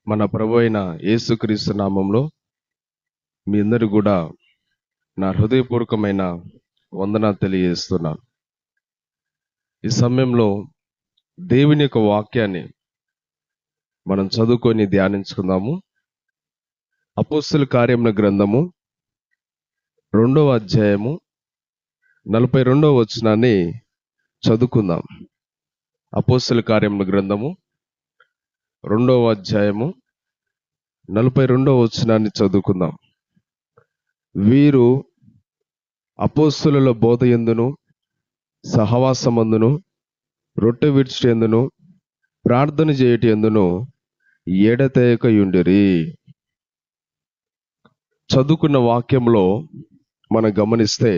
మన ప్రభు అయిన యేసుక్రీస్తు నామంలో మీ అందరూ కూడా నా హృదయపూర్వకమైన వందనాలు తెలియజేస్తున్నాను. ఈ సమయంలో దేవుని యొక్క వాక్యాన్ని మనం చదువుకొని ధ్యానించుకుందాము. అపోస్తల కార్యముల గ్రంథము 2వ అధ్యాయము 42వ వచనాన్ని చదువుకుందాం. అపోస్తల కార్యముల గ్రంథము 2వ అధ్యాయము 42వ వచనాన్ని చదువుకుందాం. వీరు అపోస్తలుల బోధ యందును సహవాసమందును రొట్టె విడిచుట యందును ప్రార్థన చేయుట యందును ఎడతెగకయుండిరి. చదువుకున్న వాక్యంలో మనం గమనిస్తే,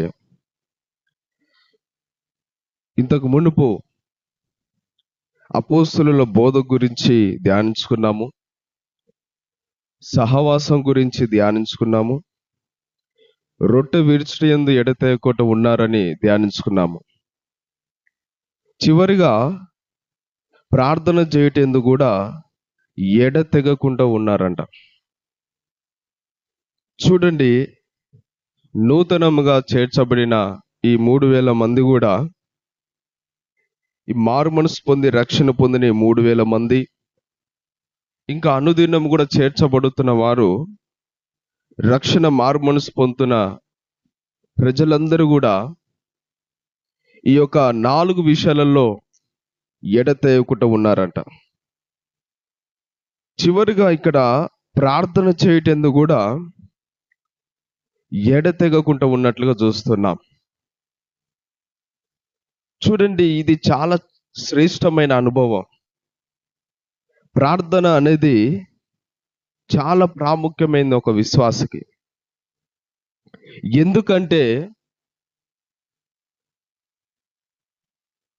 ఇంతకు మునుపు అపోస్తలుల బోధ గురించి ధ్యానించుకున్నాము, సహవాసం గురించి ధ్యానించుకున్నాము, రొట్టె విడిచుట యందు ఎడతెగకుండా ఉన్నారని ధ్యానించుకున్నాము. చివరిగా ప్రార్థన చేయటందు కూడా ఎడతెగకుండా ఉన్నారంట. చూడండి, నూతనముగా చేర్చబడిన ఈ 3,000 మంది కూడా, ఈ మారు మనసు పొంది రక్షణ పొందిన 3,000 మంది, ఇంకా అనుదినం కూడా చేర్చబడుతున్న వారు, రక్షణ మారు మనసు పొందుతున్న ప్రజలందరూ కూడా ఈ యొక్క 4 విషయాలలో ఎడతెగకుండా ఉన్నారంట. చివరిగా ఇక్కడ ప్రార్థన చేయటందుకు కూడా ఎడతెగకుండా ఉన్నట్లుగా చూస్తున్నాం. చూడండి, ఇది చాలా శ్రేష్టమైన అనుభవం. ప్రార్థన అనేది చాలా ప్రాముఖ్యమైనది ఒక విశ్వాసికి. ఎందుకంటే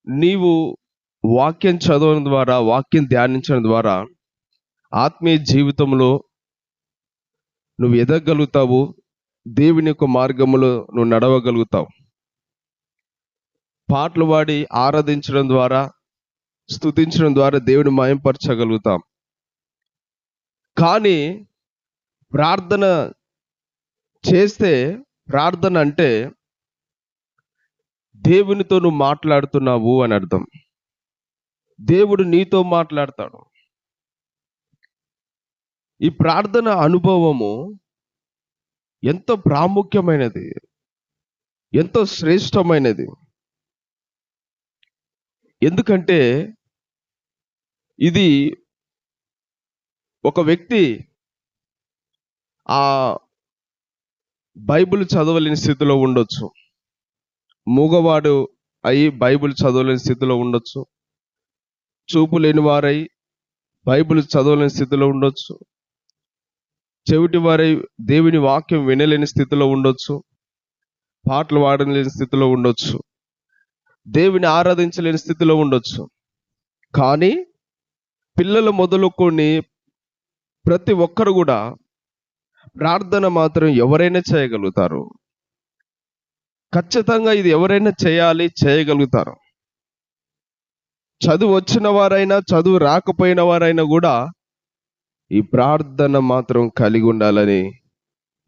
నీవు వాక్యం చదవడం ద్వారా, వాక్యం ధ్యానించడం ద్వారా ఆత్మీయ జీవితంలో నువ్వు ఎదగలుగుతావు. దేవుని యొక్క మార్గములో నువ్వు నడవగలుగుతావు. పాటలు పాడి ఆరాధించడం ద్వారా, స్తుతించడం ద్వారా దేవుని మహిమపరచగలుగుతాం. కానీ ప్రార్థన చేస్తే, ప్రార్థన అంటే దేవునితో నువ్వు మాట్లాడుతున్నావు అని అర్థం. దేవుడు నీతో మాట్లాడతాడు. ఈ ప్రార్థన అనుభవము ఎంతో ప్రాముఖ్యమైనది, ఎంతో శ్రేష్టమైనది. ఎందుకంటే ఇది ఒక వ్యక్తి ఆ బైబిల్ చదవలేని స్థితిలో ఉండొచ్చు, మూగవాడు అయి బైబిల్ చదవలేని స్థితిలో ఉండొచ్చు, చూపు లేని వారై బైబిల్ చదవలేని స్థితిలో ఉండొచ్చు, చెవిటి వారై దేవుని వాక్యం వినలేని స్థితిలో ఉండొచ్చు, పాటలు పాడలేని స్థితిలో ఉండొచ్చు, దేవుని ఆరాధించలేని స్థితిలో ఉండొచ్చు. కానీ పిల్లలు మొదలుకొని ప్రతి ఒక్కరు కూడా ప్రార్థన మాత్రం ఎవరైనా చేయగలుగుతారు. ఖచ్చితంగా ఇది ఎవరైనా చేయగలుగుతారు. చదువు వచ్చిన వారైనా, చదువు రాకపోయిన వారైనా కూడా ఈ ప్రార్థన మాత్రం కలిగి ఉండాలని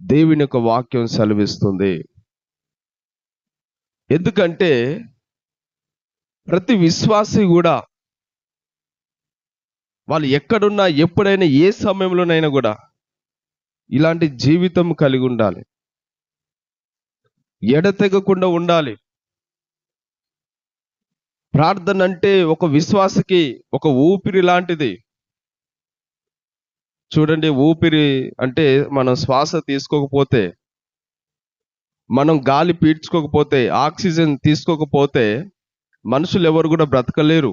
దేవుని యొక్క వాక్యం సెలవిస్తుంది. ఎందుకంటే ప్రతి విశ్వాసి కూడా వాళ్ళు ఎక్కడున్నా, ఎప్పుడైనా, ఏ సమయంలోనైనా కూడా ఇలాంటి జీవితం కలిగి ఉండాలి, ఎడతెగకుండా ఉండాలి. ప్రార్థన అంటే ఒక విశ్వాసకి ఒక ఊపిరి లాంటిది. చూడండి, ఊపిరి అంటే మనం శ్వాస తీసుకోకపోతే, మనం గాలి పీల్చుకోకపోతే, ఆక్సిజన్ తీసుకోకపోతే మనుషులు ఎవరు కూడా బ్రతకలేరు,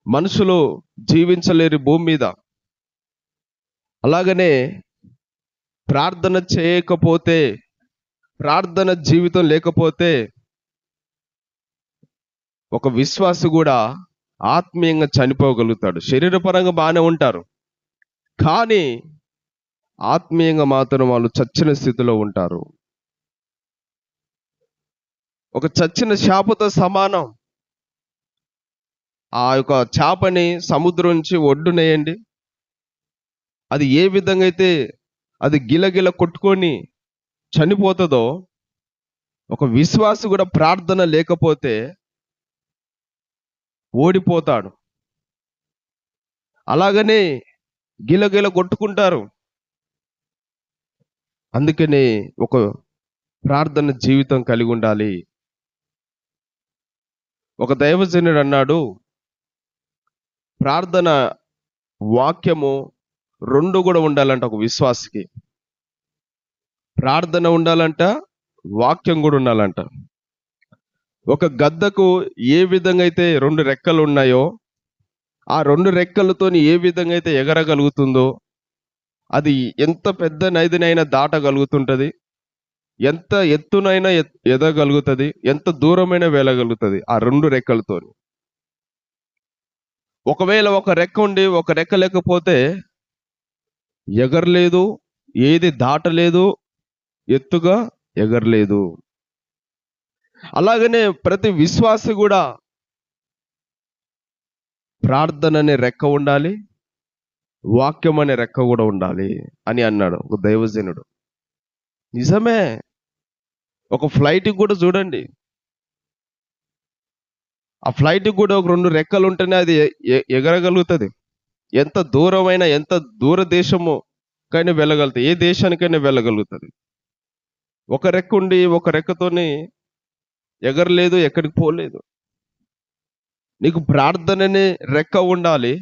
మనుషులు జీవించలేరు భూమి మీద. అలాగనే ప్రార్థన చేయకపోతే, ప్రార్థన జీవితం లేకపోతే ఒక విశ్వాసి కూడా ఆత్మీయంగా చనిపోగలుగుతాడు. శరీరపరంగా బాగానే ఉంటారు, కానీ ఆత్మీయంగా మాత్రం వాళ్ళు చచ్చిన స్థితిలో ఉంటారు. ఒక చచ్చిన చేపతో సమానం. ఆ యొక్క చేపని సముద్రం నుంచి ఒడ్డునేయండి, అది ఏ విధంగా అయితే అది గిలగిల కొట్టుకొని చనిపోతుందో, ఒక విశ్వాసి కూడా ప్రార్థన లేకపోతే ఓడిపోతాడు. అలాగనే గిలగిల కొట్టుకుంటారు. అందుకనే ఒక ప్రార్థన జీవితం కలిగి ఉండాలి. ఒక దైవజనుడు అన్నాడు, ప్రార్థన వాక్యము రెండు కూడా ఉండాలంట ఒక విశ్వాసికి. ప్రార్థన ఉండాలంట, వాక్యం కూడా ఉండాలంట. ఒక గద్దకు ఏ విధంగా అయితే రెండు రెక్కలు ఉన్నాయో, ఆ రెండు రెక్కలతోని ఏ విధంగా అయితే ఎగరగలుగుతుందో, అది ఎంత పెద్ద నదినైనా దాటగలుగుతుంటది, ఎంత ఎత్తునైనా ఎదగలుగుతుంది, ఎంత దూరమైనా వెళ్ళగలుగుతుంది ఆ రెండు రెక్కలతోని. ఒకవేళ ఒక రెక్క ఉండి ఒక రెక్క లేకపోతే ఎగరలేదు, ఏది దాటలేదు, ఎత్తుగా ఎగరలేదు. అలాగనే ప్రతి విశ్వాసి కూడా ప్రార్థన అనే రెక్క ఉండాలి, వాక్యం అనే రెక్క కూడా ఉండాలి అని అన్నాడు ఒక దైవజనుడు. నిజమే. ఒక ఫ్లైట్కి కూడా చూడండి, ఆ ఫ్లైట్కి కూడా ఒక రెండు రెక్కలు ఉంటేనే అది ఎగరగలుగుతుంది. ఎంత దూరమైనా, ఎంత దూర దేశము కైనా వెళ్ళగలుగుతుంది, ఏ దేశానికైనా వెళ్ళగలుగుతుంది. ఒక రెక్క ఉండి ఒక రెక్కతోని ఎగరలేదు, ఎక్కడికి పోలేదు. నీకు ప్రార్థన అనే రెక్క ఉండాలి,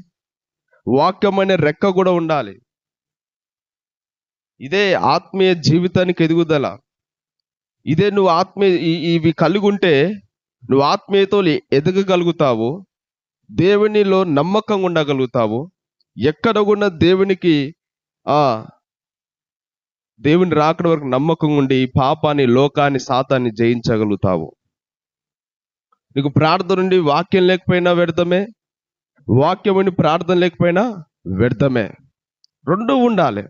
వాక్యం అనే రెక్క కూడా ఉండాలి. ఇదే ఆత్మీయ జీవితానికి ఎదుగుదల. ఇదే నువ్వు ఇవి కలిగి ఉంటే నువ్వు ఆత్మీయతో ఎదగగలుగుతావు, దేవునిలో నమ్మకంగా ఉండగలుగుతావు. ఎక్కడ కూడా దేవుని రాకడ వరకు నమ్మకం ఉండి పాపాన్ని, లోకాన్ని, సాతాన్ని జయించగలుగుతావు. నీకు ప్రార్థన నుండి వాక్యం లేకపోయినా వ్యర్థమే, వాక్యం నుండి ప్రార్థన లేకపోయినా వ్యర్థమే. రెండు ఉండాలి.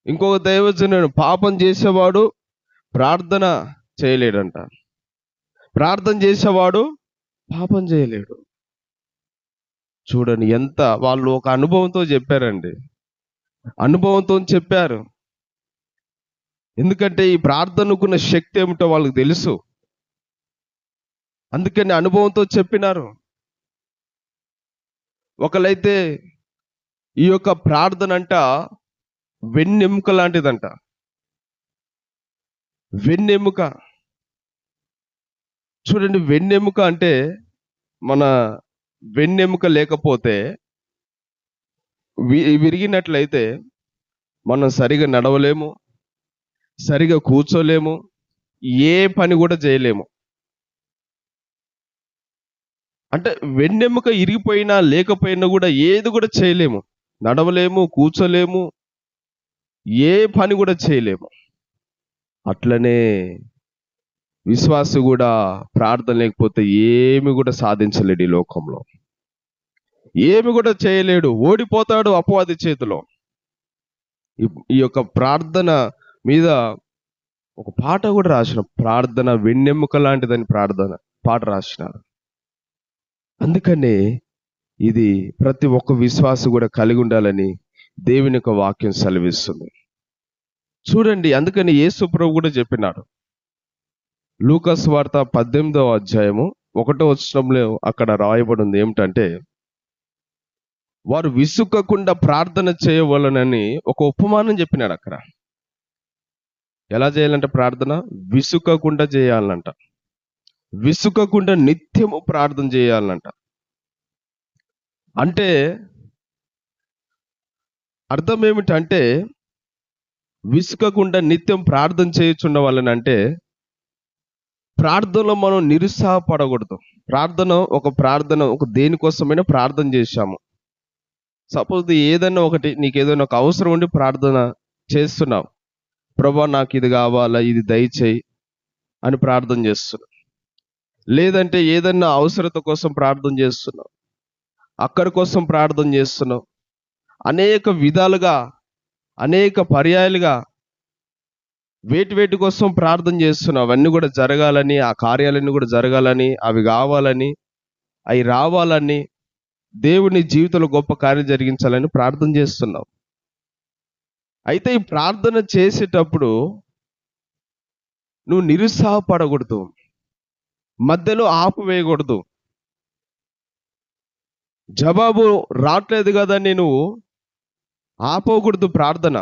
ఇంకొక దైవజనుడు, పాపం చేసేవాడు ప్రార్థన చేయలేడంట, ప్రార్థన చేసేవాడు పాపం చేయలేడు. చూడండి, ఎంత వాళ్ళు ఒక అనుభవంతో చెప్పారండి, అనుభవంతో చెప్పారు. ఎందుకంటే ఈ ప్రార్థనకున్న శక్తి ఏమిటో వాళ్ళకి తెలుసు, అందుకని అనుభవంతో చెప్పినారు. ఒకళ్ళైతే ఈ యొక్క ప్రార్థన అంట వెన్నెముక లాంటిదంట. వెన్నెముక చూడండి, వెన్నెముక అంటే మన వెన్నెముక లేకపోతే విరిగినట్లయితే మనం సరిగా నడవలేము, సరిగా కూర్చోలేము, ఏ పని కూడా చేయలేము. అంటే వెన్నెముక ఇరిగిపోయినా లేకపోయినా కూడా ఏది కూడా చేయలేము, నడవలేము, కూర్చోలేము, ఏ పని కూడా చేయలేము. అట్లనే విశ్వాసి కూడా ప్రార్థన లేకపోతే ఏమి కూడా సాధించలేడు, ఈ లోకంలో ఏమి కూడా చేయలేడు, ఓడిపోతాడు అపవాది చేతిలో. ఈ యొక్క ప్రార్థన మీద ఒక పాట కూడా రాసిన, ప్రార్థన వెన్నెముక లాంటిదని పాట రాసినారు. అందుకనే ఇది ప్రతి ఒక్క విశ్వాసి కూడా కలిగి ఉండాలని దేవుని యొక్క వాక్యం సెలవిస్తుంది. చూడండి, అందుకని యేసు ప్రభు కూడా చెప్పినాడు, లూకా సువార్త 18వ అధ్యాయము 1వ వచనంలో అక్కడ రాయబడింది ఏమిటంటే, వారు విసుకకుండా ప్రార్థన చేయవలనని ఒక ఉపమానం చెప్పినాడు అక్కడ. ఎలా చేయాలంట ప్రార్థన? విసుకకుండా చేయాలంట, విసుకకుండా నిత్యము ప్రార్థన చేయాలంట. అంటే అర్థం ఏమిటంటే, విసుకకుండా నిత్యం ప్రార్థన చేయుచున్న వాళ్ళని అంటే, ప్రార్థనలో మనం నిరుత్సాహపడకూడదు. ప్రార్థన ఒక దేనికోసమైనా ప్రార్థన చేశాము. సపోజ్ ఏదైనా ఒకటి, నీకు ఏదైనా ఒక అవసరం ఉండి ప్రార్థన చేస్తున్నావు, ప్రభా నాకు ఇది కావాలా, ఇది దయచేయి అని ప్రార్థన చేస్తున్నావు. లేదంటే ఏదన్నా అవసరత కోసం ప్రార్థన చేస్తున్నావు, అక్కడి కోసం ప్రార్థన చేస్తున్నావు. అనేక విధాలుగా, అనేక పర్యాయాలుగా వేటి కోసం ప్రార్థన చేస్తున్నావు. అవన్నీ కూడా జరగాలని, ఆ కార్యాలన్నీ కూడా జరగాలని, అవి కావాలని, అవి రావాలని, దేవుని జీవితంలో గొప్ప కార్యం జరిగించాలని ప్రార్థన చేస్తున్నావు. అయితే ఈ ప్రార్థన చేసేటప్పుడు నువ్వు నిరుత్సాహపడకూడదు, మధ్యలో ఆపివేయకూడదు. జవాబు రావట్లేదు కదా నేను ఆపకూడదు ప్రార్థన.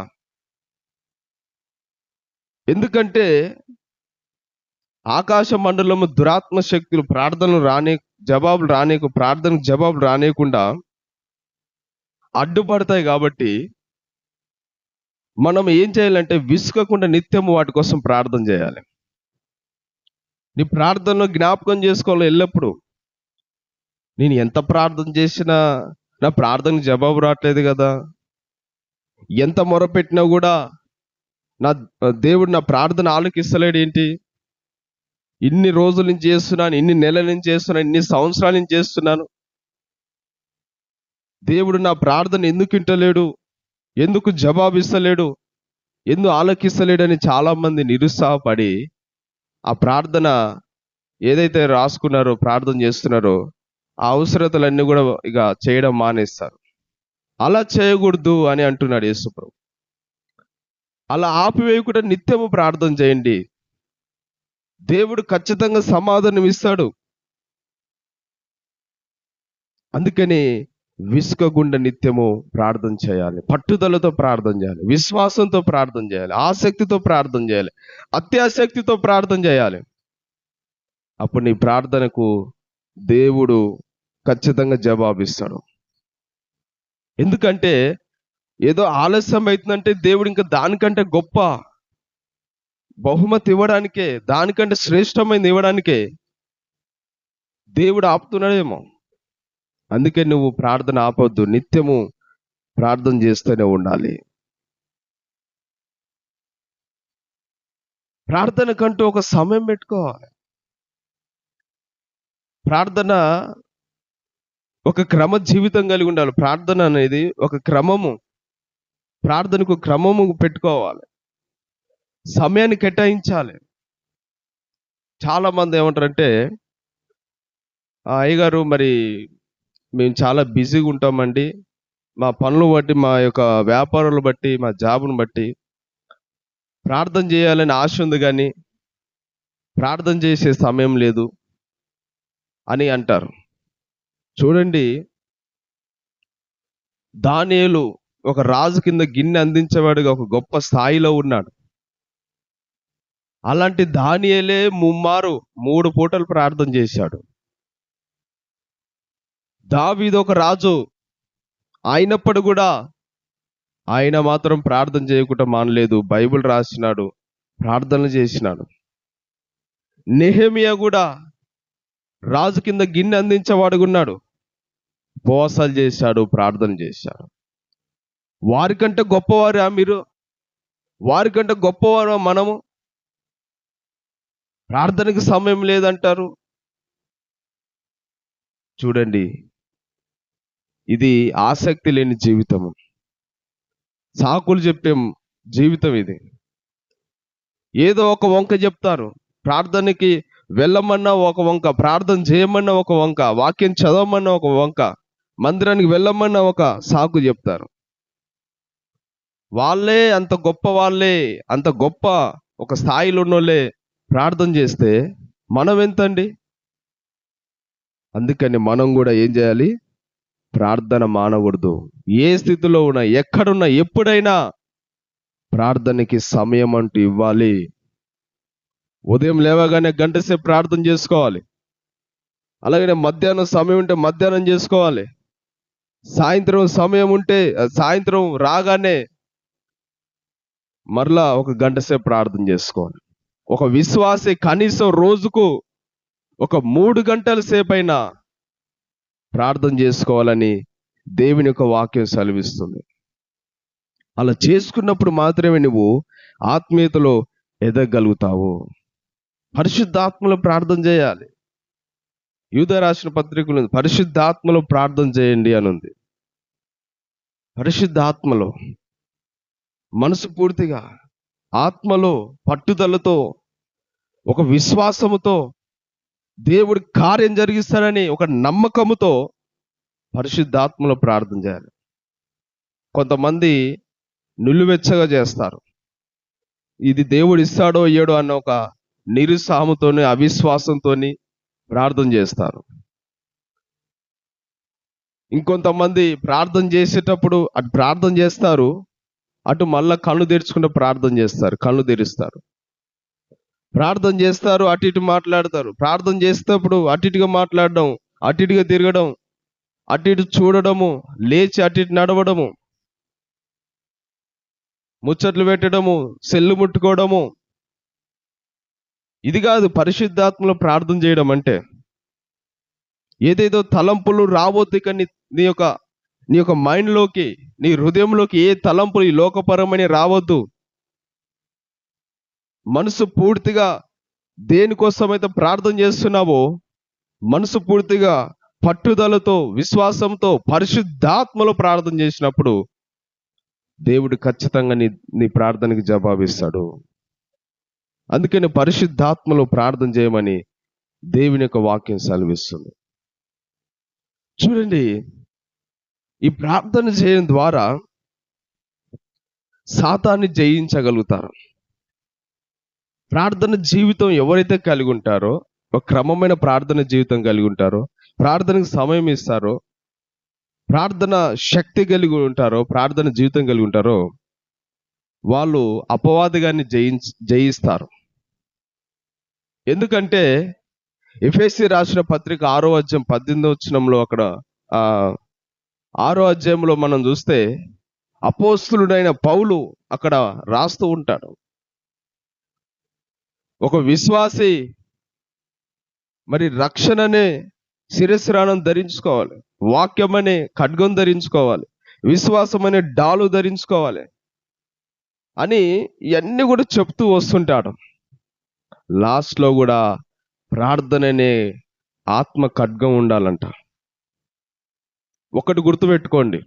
ఎందుకంటే ఆకాశ మండలము దురాత్మ శక్తులు ప్రార్థనకు జవాబులు రానియకుండా అడ్డుపడతాయి. కాబట్టి మనం ఏం చేయాలంటే విసుకకుండా నిత్యము వాటి కోసం ప్రార్థన చేయాలి. నీ ప్రార్థనలో జ్ఞాపకం చేసుకోవాలి ఎల్లప్పుడూ. నేను ఎంత ప్రార్థన చేసినా నా ప్రార్థనకు జవాబు రావట్లేదు కదా, ఎంత మొరపెట్టినా కూడా నా దేవుడు నా ప్రార్థన ఆలకిస్తలేడు ఏంటి? ఇన్ని రోజుల నుంచి చేస్తున్నాను, ఇన్ని నెలల నుంచి చేస్తున్నాను, ఇన్ని సంవత్సరాల నుంచి చేస్తున్నాను, దేవుడు నా ప్రార్థన ఎందుకు వింటలేడు, ఎందుకు జవాబిస్తలేడు, ఎందుకు ఆలకిస్తలేడని చాలా మంది నిరుత్సాహపడి ఆ ప్రార్థన ఏదైతే రాసుకున్నారో, ప్రార్థన చేస్తున్నారో ఆ అవసరతలన్నీ కూడా ఇక చేయడం మానేస్తారు. అలా చేయకూడదు అని అంటున్నాడు యేసుప్రభు. అలా ఆపివేయకుండా నిత్యము ప్రార్థన చేయండి, దేవుడు ఖచ్చితంగా సమాధానం ఇస్తాడు. అందుకని విసుకగుండా నిత్యము ప్రార్థన చేయాలి, పట్టుదలతో ప్రార్థన చేయాలి, విశ్వాసంతో ప్రార్థన చేయాలి, ఆసక్తితో ప్రార్థన చేయాలి, అత్యాసక్తితో ప్రార్థన చేయాలి. అప్పుడు నీ ప్రార్థనకు దేవుడు ఖచ్చితంగా జవాబిస్తాడు. ఎందుకంటే ఏదో ఆలస్యం అవుతుందంటే దేవుడు ఇంకా దానికంటే గొప్ప బహుమతి ఇవ్వడానికే, దానికంటే శ్రేష్టమైనది ఇవ్వడానికే దేవుడు ఆపుతున్నాడేమో. అందుకే నువ్వు ప్రార్థన ఆపొద్దు, నిత్యము ప్రార్థన చేస్తూనే ఉండాలి. ప్రార్థనకంటూ ఒక సమయం పెట్టుకోవాలి. ప్రార్థన ఒక క్రమ జీవితం కలిగి ఉండాలి. ప్రార్థన అనేది ఒక క్రమము. ప్రార్థనకు క్రమము పెట్టుకోవాలి, సమయాన్ని కేటాయించాలి. చాలా మంది ఏమంటారంటే, అయ్యగారు మరి మేము చాలా బిజీగా ఉంటామండి, మా పనులు బట్టి, మా యొక్క వ్యాపారాలు బట్టి, మా జాబును బట్టి ప్రార్థన చేయాలని ఆశ ఉంది కానీ ప్రార్థన చేసే సమయం లేదు అని అంటారు. చూడండి, దానియేలు ఒక రాజు కింద గిన్నె అందించేవాడుగా ఒక గొప్ప స్థాయిలో ఉన్నాడు. అలాంటి దానియేలే 3 పూటలు ప్రార్థన చేశాడు. దావీదు ఒక రాజు అయినప్పుడు కూడా ఆయన మాత్రం ప్రార్థన చేయకుండా మానలేదు, బైబిల్ రాసినాడు, ప్రార్థనలు చేసినాడు. నెహెమియా కూడా రాజు కింద గిన్నె అందించేవాడుగా ఉన్నాడు, ఉపవాసాలు చేశాడు, ప్రార్థన చేశాడు. వారికంటే గొప్పవారా మీరు? వారికంటే గొప్పవారా మనము? ప్రార్థనకి సమయం లేదంటారు. చూడండి, ఇది ఆసక్తి లేని జీవితము, సాకులు చెప్పే జీవితం ఇది. ఏదో ఒక వంక చెప్తారు, ప్రార్థనకి వెళ్ళమన్నా ఒక వంక, ప్రార్థన చేయమన్నా ఒక వంక, వాక్యం చదవమన్నా ఒక వంక, మందిరానికి వెళ్ళమన్నా ఒక సాకు చెప్తారు. వాళ్ళే అంత గొప్ప, వాళ్ళే అంత గొప్ప ఒక స్థాయిలో ఉన్నోళ్ళే ప్రార్థన చేస్తే మనం ఎంతండి? అందుకని మనం కూడా ఏం చేయాలి? ప్రార్థన మానకూడదు. ఏ స్థితిలో ఉన్నా, ఎక్కడున్నా, ఎప్పుడైనా ప్రార్థనకి సమయం అంటూ ఇవ్వాలి. ఉదయం లేవగానే గంట సేపు ప్రార్థన చేసుకోవాలి. అలాగే మధ్యాహ్నం సమయం ఉంటే మధ్యాహ్నం చేసుకోవాలి. సాయంత్రం సమయం ఉంటే సాయంత్రం రాగానే మరలా ఒక గంట సేపు ప్రార్థన చేసుకోవాలి. ఒక విశ్వాసి కనీసం రోజుకు ఒక 3 గంటల సేపు అయినా ప్రార్థన చేసుకోవాలని దేవుని యొక్క వాక్యం సెలవిస్తుంది. అలా చేసుకున్నప్పుడు మాత్రమే నువ్వు ఆత్మీయతలో ఎదగలుగుతావు. పరిశుద్ధాత్మలో ప్రార్థన చేయాలి. యూదా రాసిన పత్రికలు పరిశుద్ధాత్మలో ప్రార్థన చేయండి అని ఉంది. పరిశుద్ధాత్మలో మనసు పూర్తిగా, ఆత్మలో, పట్టుదలతో, ఒక విశ్వాసముతో దేవుడి కార్యం జరిగిస్తాడని ఒక నమ్మకముతో పరిశుద్ధాత్మలో ప్రార్థన చేయాలి. కొంతమంది నిలువెచ్చగా చేస్తారు. ఇది దేవుడు ఇస్తాడో ఇయ్యడో అన్న ఒక నిరుత్సాహంతోని, అవిశ్వాసంతోని ప్రార్థన చేస్తారు. ఇంకొంతమంది ప్రార్థన చేసేటప్పుడు అటు ప్రార్థన చేస్తారు, అటు మళ్ళా కళ్ళు తెరుచుకుంటే ప్రార్థన చేస్తారు, కళ్ళు తెరుస్తారు. ప్రార్థన చేస్తారు, అటు ఇటు మాట్లాడతారు. ప్రార్థన చేసేటప్పుడు అటు ఇటుగా మాట్లాడడం, అటు ఇటుగా తిరగడం, అటు ఇటు చూడడము, లేచి అటు ఇటు నడవడము, ముచ్చట్లు పెట్టడము, సెల్లు ముట్టుకోవడము. ఇది కాదు పరిశుద్ధాత్మలో ప్రార్థన చేయడం అంటే. ఏదేదో తలంపులు రావద్దు ఇక నీ యొక్క మైండ్లోకి, నీ హృదయంలోకి ఏ తలంపులు ఈ లోకపరమైన రావద్దు. మనసు పూర్తిగా దేనికోసమైతే ప్రార్థన చేస్తున్నావో, మనసు పూర్తిగా పట్టుదలతో, విశ్వాసంతో, పరిశుద్ధాత్మలో ప్రార్థన చేసినప్పుడు దేవుడు ఖచ్చితంగా నీ ప్రార్థనకి జవాబిస్తాడు. అందుకని పరిశుద్ధాత్మలో ప్రార్థన చేయమని దేవుని యొక్క వాక్యం సెలవిస్తుంది. చూడండి, ఈ ప్రార్థన చేయడం ద్వారా సాతాన్ని జయించగలుగుతారు. ప్రార్థన జీవితం ఎవరైతే కలిగి ఉంటారో, ఒక క్రమమైన ప్రార్థన జీవితం కలిగి ఉంటారో, ప్రార్థనకు సమయం ఇస్తారో, ప్రార్థన శక్తి కలిగి ఉంటారో, ప్రార్థన జీవితం కలిగి ఉంటారో, వాళ్ళు అపవాదిగాన్ని జయిస్తారు. ఎందుకంటే ఎఫెసీ రాసిన పత్రిక 6వ అధ్యాయం 18వ వచనంలో అక్కడ 6వ అధ్యాయంలో మనం చూస్తే అపోస్తలుడైన పౌలు అక్కడ రాస్తూ ఉంటాడు. ఒక విశ్వాసి మరి రక్షణనే శిరస్త్రాణం ధరించుకోవాలి, వాక్యం అనే ఖడ్గం ధరించుకోవాలి, విశ్వాసం అనే డాలు ధరించుకోవాలి అని ఇవన్నీ కూడా చెప్తూ వస్తుంటాడు. లాస్ట్లో కూడా ప్రార్థన అనే ఆత్మ ఖడ్గం ఉండాలంట. ఒకటి గుర్తుపెట్టుకోండి,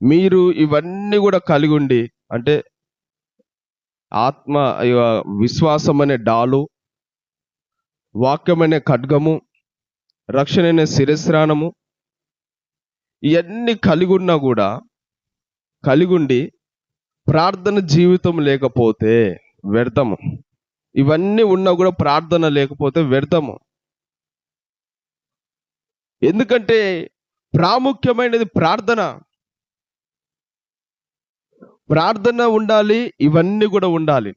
మీరు ఇవన్నీ కూడా కలిగి ఉండి, అంటే ఆత్మ విశ్వాసం అనే డాలు, వాక్యం అనే ఖడ్గము, రక్షణ అనే శిరస్త్రాణము, ఇవన్నీ కలిగి ఉన్నా కూడా, కలిగి ఉండి ప్రార్థన జీవితం లేకపోతే వ్యర్థము. ఇవన్నీ ఉన్నా కూడా ప్రార్థన లేకపోతే వ్యర్థము. ఎందుకంటే ప్రాముఖ్యమైనది ప్రార్థన. ప్రార్థన ఉండాలి, ఇవన్నీ కూడా ఉండాలి.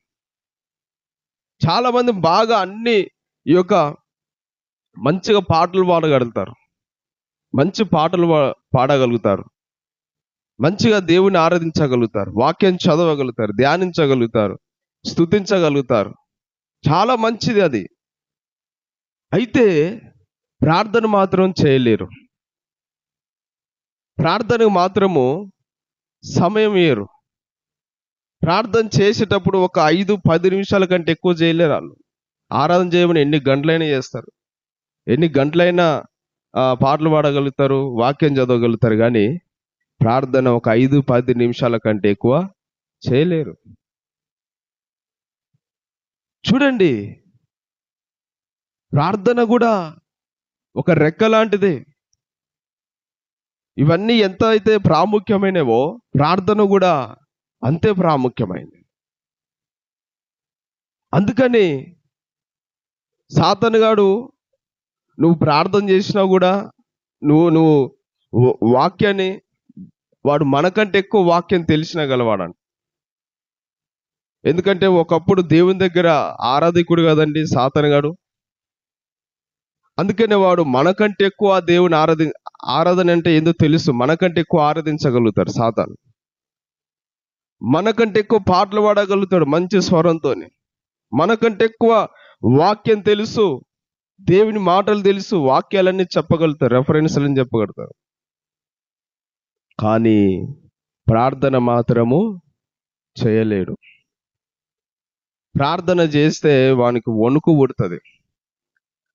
చాలా మంది బాగా అన్ని ఈ యొక్క మంచిగా పాటలు పాడగలుగుతారు, మంచి పాటలు పాడగలుగుతారు, మంచిగా దేవుని ఆరాధించగలుగుతారు, వాక్యం చదవగలుగుతారు, ధ్యానించగలుగుతారు, స్తుతించగలుగుతారు. చాలా మంచిది అది. అయితే ప్రార్థన మాత్రం చేయలేరు. ప్రార్థనకు మాత్రము సమయం ఇయ్యరు. ప్రార్థన చేసేటప్పుడు ఒక 5-10 నిమిషాల కంటే ఎక్కువ చేయలేరు వాళ్ళు. ఆరాధన చేయమని ఎన్ని గంటలైనా చేస్తారు, ఎన్ని గంటలైనా పాటలు పాడగలుగుతారు, వాక్యం చదవగలుగుతారు, కానీ ప్రార్థన ఒక 5-10 నిమిషాల కంటే ఎక్కువ చేయలేరు. చూడండి, ప్రార్థన కూడా ఒక రెక్క లాంటిదే. ఇవన్నీ ఎంత అయితే ప్రాముఖ్యమైనవో ప్రార్థన కూడా అంతే ప్రాముఖ్యమైనది. అందుకని సాతానుగాడు నువ్వు ప్రార్థన చేసినా కూడా నువ్వు వాక్యాన్ని, వాడు మనకంటే ఎక్కువ వాక్యం తెలిసిన గలవాడంట. ఎందుకంటే ఒకప్పుడు దేవుని దగ్గర ఆరాధికుడు కదండి సాతానుగాడు. అందుకనే వాడు మనకంటే ఎక్కువ దేవుని ఆరాధన అంటే ఏందో తెలుసు, మనకంటే ఎక్కువ ఆరాధించగలుగుతాడు సాతాను. మనకంటే ఎక్కువ పాటలు పాడగలుగుతాడు మంచి స్వరంతో, మనకంటే ఎక్కువ వాక్యం తెలుసు, దేవుని మాటలు తెలుసు, వాక్యాలన్నీ చెప్పగలుగుతారు, రెఫరెన్స్లని చెప్పగలుగుతారు. కానీ ప్రార్థన మాత్రము చేయలేడు. ప్రార్థన చేస్తే వానికి వణుకు పుడుతుంది.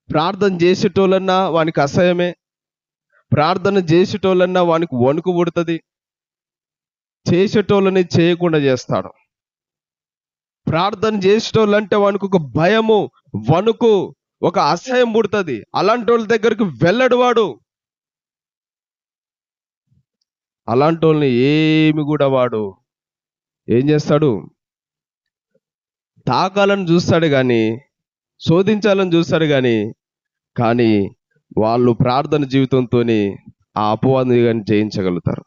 ప్రార్థన చేసేటోళ్ళన్నా వానికి అసహ్యమే, ప్రార్థన చేసేటోళ్ళన్నా వానికి వణుకు పుడుతుంది, చేసేటోళ్ళని చేయకుండా చేస్తాడు. ప్రార్థన చేసేటోళ్ళంటే వానికి ఒక భయము, వణుకు, ఒక అసహ్యం పుడుతుంది. అలాంటి వాళ్ళ దగ్గరికి వెళ్ళడు వాడు. అలాంటి వాళ్ళని ఏమి కూడా వాడు ఏం చేస్తాడు? తాకాలని చూస్తాడు కానీ, శోధించాలని చూస్తాడు కానీ వాళ్ళు ప్రార్థన జీవితంతోని ఆ అపవాదిని కానీ జయించగలుగుతారు.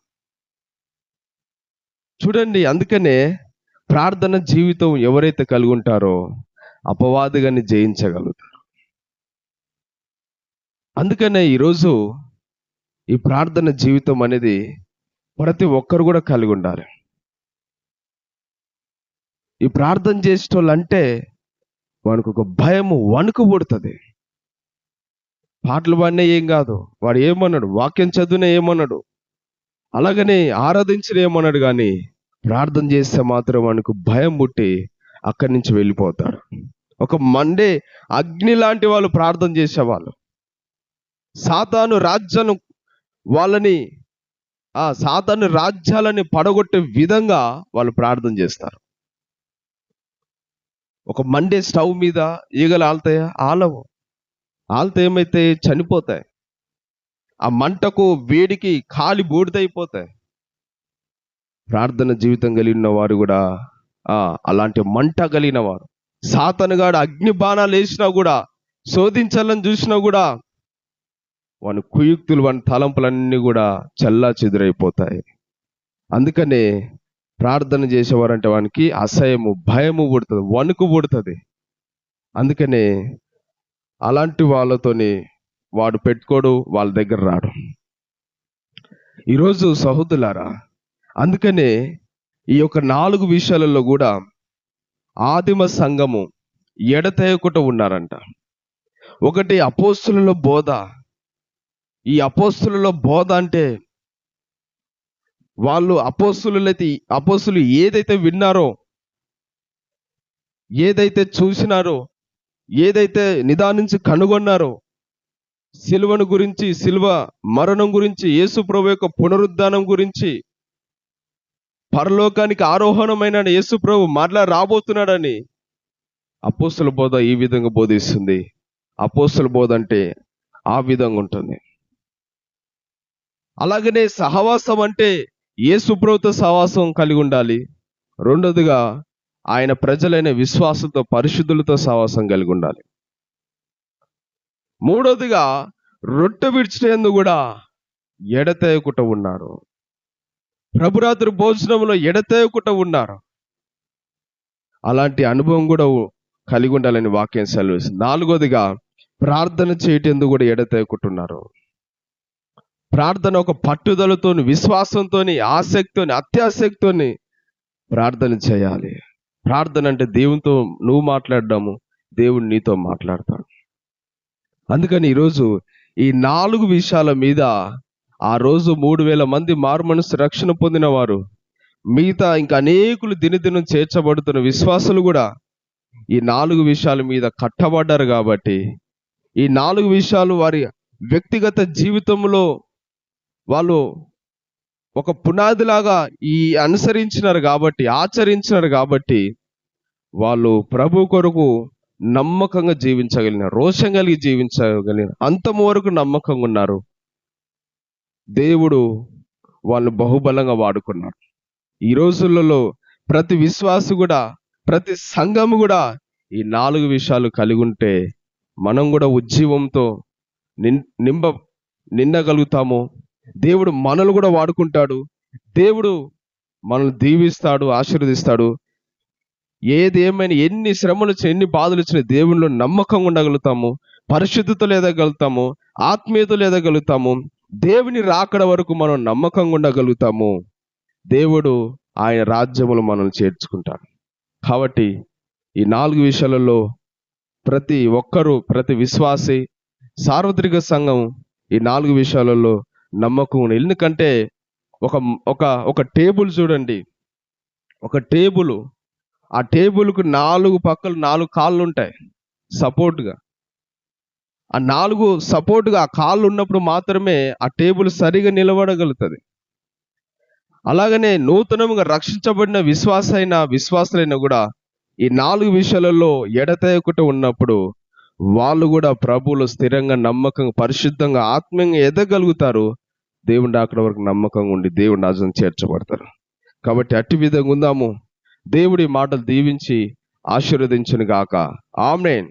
చూడండి, అందుకనే ప్రార్థన జీవితం ఎవరైతే కలిగి ఉంటారో అపవాది కానీ జయించగలుగుతారు. అందుకనే ఈరోజు ఈ ప్రార్థన జీవితం అనేది ప్రతి ఒక్కరు కూడా కలిగి ఉండాలి. ఈ ప్రార్థన చేసేటోళ్ళంటే వానికి ఒక భయము, వణుకు పుడుతుంది. పాటలు పాడినా ఏం కాదు, వాడు ఏమన్నాడు, వాక్యం చదివినా ఏమన్నాడు, అలాగనే ఆరాధించిన ఏమన్నాడు, కానీ ప్రార్థన చేస్తే మాత్రం వానికి భయం పుట్టి అక్కడి నుంచి వెళ్ళిపోతాడు. ఒక మండే అగ్ని లాంటి వాళ్ళు ప్రార్థన చేసేవాళ్ళు. సాతాను రాజ్యాలను సాతాను రాజ్యాలని పడగొట్టే విధంగా వాళ్ళు ప్రార్థన చేస్తారు. ఒక మండే స్టవ్ మీద ఈగలు ఆలుతాయా? ఆలవు. ఆలితే ఏమైతే చనిపోతాయి. ఆ మంటకు వేడికి కాలి బూడిదైపోతాయి. ప్రార్థన జీవితం కలిగిన వారు కూడా అలాంటి మంట కలిగిన వారు. సాతానుగాడు అగ్ని బాణాలు వేసినా కూడా, శోధించాలని చూసినా కూడా వాని కుయుక్తులు, వాని తలంపులన్నీ కూడా చల్లా చెదురైపోతాయి. అందుకనే ప్రార్థన చేసేవారంటే వానికి అసహ్యము, భయము పుడుతుంది, వణుకు పుడుతుంది. అందుకనే అలాంటి వాళ్ళతోని వాడు పెట్టుకోడు, వాళ్ళ దగ్గర రాడు. ఈరోజు సహోదరులారా, అందుకనే ఈ యొక్క 4 విషయాలలో కూడా ఆదిమ సంఘము ఎడతెగకుండా ఉన్నారంట. ఒకటి అపోస్తుల బోధ. ఈ అపోస్తుల బోధ అంటే వాళ్ళు అపోస్తులు ఏదైతే విన్నారో, ఏదైతే చూసినారో, ఏదైతే నిదానించి కనుగొన్నారో, సిలువను గురించి, సిలువ మరణం గురించి, యేసు ప్రభు యొక్క పునరుద్ధానం గురించి, పరలోకానికి ఆరోహణమైన యేసు ప్రభు మరలా రాబోతున్నాడని అపోస్తుల బోధ ఈ విధంగా బోధిస్తుంది. అపోస్తుల బోధ అంటే ఆ విధంగా ఉంటుంది. అలాగనే సహవాసం అంటే యేసు ప్రభుతో సహవాసం కలిగి ఉండాలి. రెండోదిగా ఆయన ప్రజలైన విశ్వాసంతో, పరిశుద్ధులతో సహవాసం కలిగి ఉండాలి. మూడోదిగా రొట్టె విడిచినందుకు కూడా ఎడతెగకుండా ఉన్నారు. ప్రభురాత్రి భోజనంలో ఎడతెగకుండా ఉన్నారు. అలాంటి అనుభవం కూడా కలిగి ఉండాలని వాక్యం సెలవిస్తుంది. నాలుగోదిగా ప్రార్థన చేయటందుకు కూడా ఎడతెగకుంటున్నారు. ప్రార్థన ఒక పట్టుదలతోని, విశ్వాసంతోని, ఆసక్తితోని, అత్యాసక్తితోని ప్రార్థన చేయాలి. ప్రార్థన అంటే దేవునితో నువ్వు మాట్లాడడము, దేవుడు నీతో మాట్లాడతాడు. అందుకని ఈరోజు ఈ 4 విషయాల మీద ఆ రోజు 3000 మంది మారుమనసు రక్షణ పొందిన వారు, మిగతా ఇంకా అనేకులు దినదినం చేర్చబడుతున్న విశ్వాసులు కూడా ఈ 4 విషయాల మీద కట్టబడ్డారు. కాబట్టి ఈ 4 విషయాలు వారి వ్యక్తిగత జీవితంలో వాళ్ళు ఒక పునాదిలాగా అనుసరించినారు కాబట్టి, ఆచరించినారు కాబట్టి వాళ్ళు ప్రభు కొరకు నమ్మకంగా జీవించగలిగిన, రోషం కలిగి జీవించగలిగిన, అంతం వరకు నమ్మకంగా ఉన్నారు. దేవుడు వాళ్ళని బహుబలంగా వాడుకున్నాడు. ఈ రోజులలో ప్రతి విశ్వాసి కూడా, ప్రతి సంఘము కూడా ఈ 4 విషయాలు కలిగి ఉంటే మనం కూడా ఉజ్జీవంతో నిండగలుగుతాము. దేవుడు మనల్ని కూడా వాడుకుంటాడు. దేవుడు మనల్ని దీవిస్తాడు, ఆశీర్వదిస్తాడు. ఏది ఏమైనా, ఎన్ని శ్రమలు వచ్చినా, ఎన్ని బాధలు వచ్చినా దేవునిలో నమ్మకంగా ఉండగలుగుతాము, పరిశుద్ధతలో ఎదగలుగుతాము, ఆత్మీయతలో ఎదగలుగుతాము. దేవుని రాకడ వరకు మనం నమ్మకంగా ఉండగలుగుతాము. దేవుడు ఆయన రాజ్యములో మనల్ని చేర్చుకుంటాడు. కాబట్టి ఈ 4 విషయాలలో ప్రతి ఒక్కరూ, ప్రతి విశ్వాసి, సార్వత్రిక సంఘం ఈ 4 విషయాలలో నమ్మకం. ఎందుకంటే ఒక టేబుల్ చూడండి, ఒక టేబుల్, ఆ టేబుల్కు 4 పక్కలు 4 కాళ్ళు ఉంటాయి సపోర్ట్గా. ఆ 4 సపోర్ట్గా ఆ కాళ్ళు ఉన్నప్పుడు మాత్రమే ఆ టేబుల్ సరిగా నిలబడగలుగుతుంది. అలాగనే నూతనంగా రక్షించబడిన విశ్వాసులైనా కూడా ఈ 4 విషయాలలో ఎడతెగకుండా ఉన్నప్పుడు వాళ్ళు కూడా ప్రభువులో స్థిరంగా, నమ్మకంగా, పరిశుద్ధంగా, ఆత్మీయంగా ఎదగలుగుతారు. దేవుని అక్కడ వరకు నమ్మకంగా ఉండి దేవుని రాజ్యం చేర్చబడతారు. కాబట్టి అట్టి విధంగా ఉందాము. దేవుడి మాటలు దీవించి ఆశీర్వదించును గాక. ఆమేన్.